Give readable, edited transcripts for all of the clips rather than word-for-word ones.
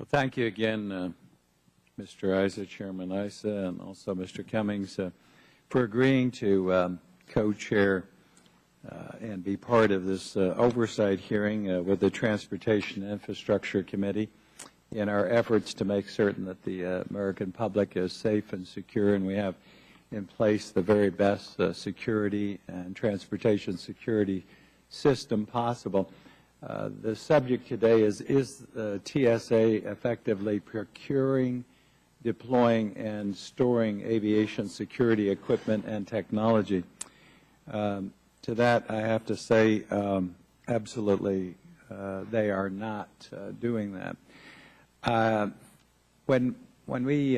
Well, thank you again, Mr. Isa, Chairman Isa, and also Mr. Cummings, for agreeing to co-chair and be part of this oversight hearing with the Transportation Infrastructure Committee in our efforts to make certain that the American public is safe and secure, and we have in place the very best security and transportation security system possible. The subject today is TSA effectively procuring, deploying, and storing aviation security equipment and technology? To that, I have to say, absolutely, they are not doing that. When we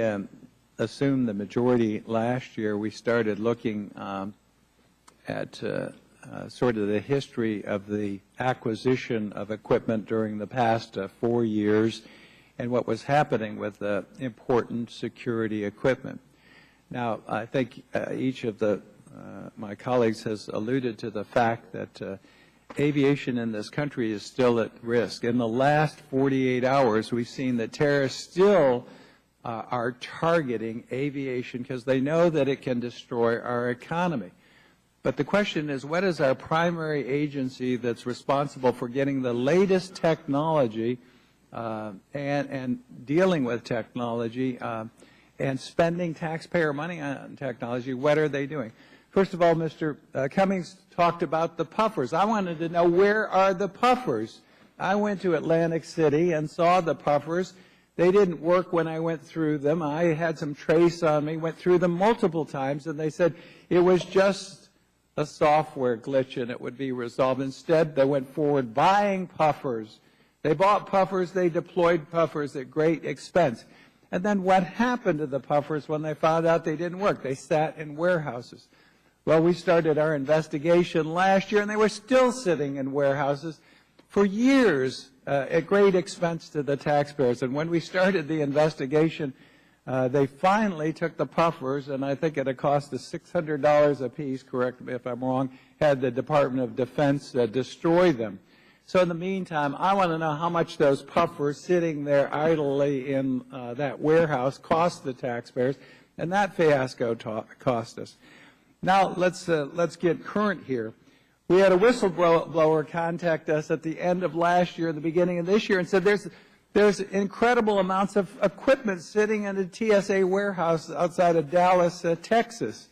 assumed the majority last year, we started looking at sort of the history of the acquisition of equipment during the past 4 years and what was happening with important security equipment. Now, I think each of my colleagues has alluded to the fact that aviation in this country is still at risk. In the last 48 hours, we've seen that terrorists still are targeting aviation because they know that it can destroy our economy. But the question is, what is our primary agency that's responsible for getting the latest technology and dealing with technology and spending taxpayer money on technology? What are they doing? First of all, Mr. Cummings talked about the puffers. I wanted to know, where are the puffers? I went to Atlantic City and saw the puffers. They didn't work when I went through them. I had some trace on me, went through them multiple times, and they said it was just a software glitch and it would be resolved. Instead, they went forward buying puffers. They bought puffers, they deployed puffers at great expense. And then what happened to the puffers when they found out they didn't work? They sat in warehouses. Well, we started our investigation last year and they were still sitting in warehouses for years at great expense to the taxpayers. And when we started the investigation, they finally took the puffers, and I think at a cost of $600 a piece, correct me if I'm wrong, had the Department of Defense destroy them. So in the meantime, I want to know how much those puffers sitting there idly in that warehouse cost the taxpayers, and that fiasco cost us. Now let's get current here. We had a whistleblower contact us at the end of last year, the beginning of this year, and said there's incredible amounts of equipment sitting in a TSA warehouse outside of Dallas, Texas.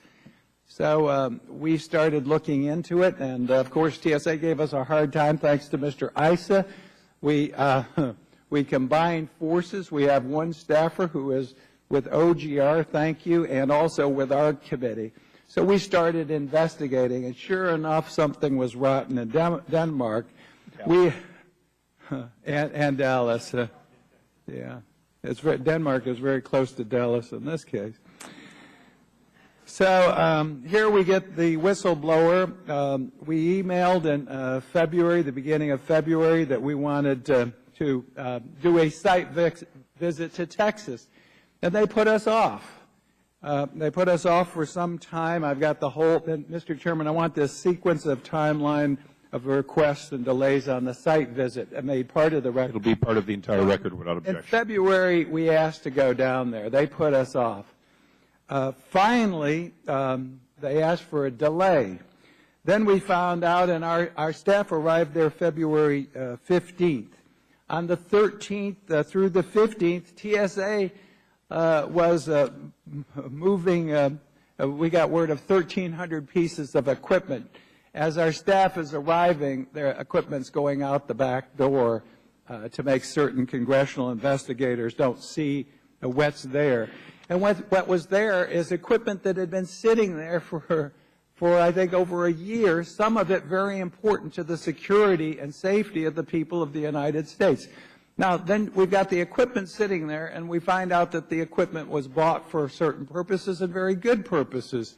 So we started looking into it, and of course TSA gave us a hard time thanks to Mr. Isa. We combined forces. We have one staffer who is with OGR, thank you, and also with our committee. So we started investigating, and sure enough, something was rotten in Denmark. And Dallas, yeah. Denmark is very close to Dallas in this case. So here we get the whistleblower. We emailed in February, the beginning of February, that we wanted to do a site visit to Texas, and they put us off. They put us off for some time. I've got the whole, Mr. Chairman, I want this sequence of timeline of requests and delays on the site visit made part of the record. It'll be part of the entire record without objection. In February, we asked to go down there. They put us off. Finally, they asked for a delay. Then we found out, and our staff arrived there February 15th. On the 13th through the 15th, TSA was moving, we got word of 1,300 pieces of equipment. As our staff is arriving, their equipment's going out the back door to make certain congressional investigators don't see what's there. And what was there is equipment that had been sitting there for I think over a year, some of it very important to the security and safety of the people of the United States. Now, then we've got the equipment sitting there, and we find out that the equipment was bought for certain purposes and very good purposes.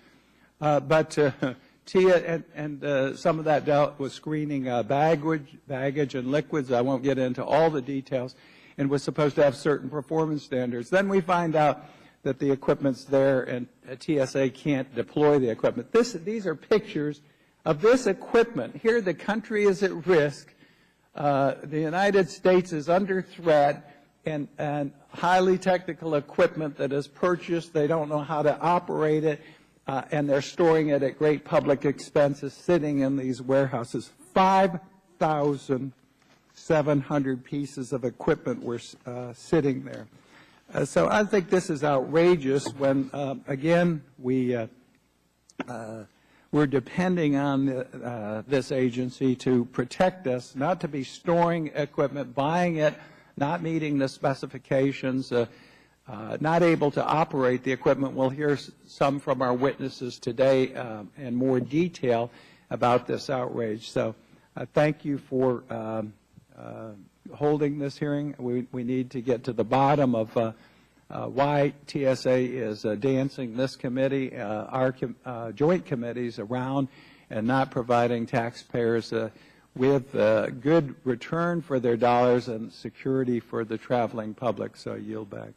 TIA and some of that dealt with screening baggage and liquids. I won't get into all the details, and was supposed to have certain performance standards. Then we find out that the equipment's there and TSA can't deploy the equipment. These are pictures of this equipment. Here the country is at risk. The United States is under threat, and highly technical equipment that is purchased. They don't know how to operate it, and they're storing it at great public expenses, sitting in these warehouses. 5,700 pieces of equipment were sitting there. So I think this is outrageous when, again, we're depending on this agency to protect us, not to be storing equipment, buying it, not meeting the specifications, not able to operate the equipment. We'll hear some from our witnesses today in more detail about this outrage. So thank you for holding this hearing. We need to get to the bottom of why TSA is dancing this committee, our joint committees around, and not providing taxpayers with good return for their dollars and security for the traveling public. So I yield back.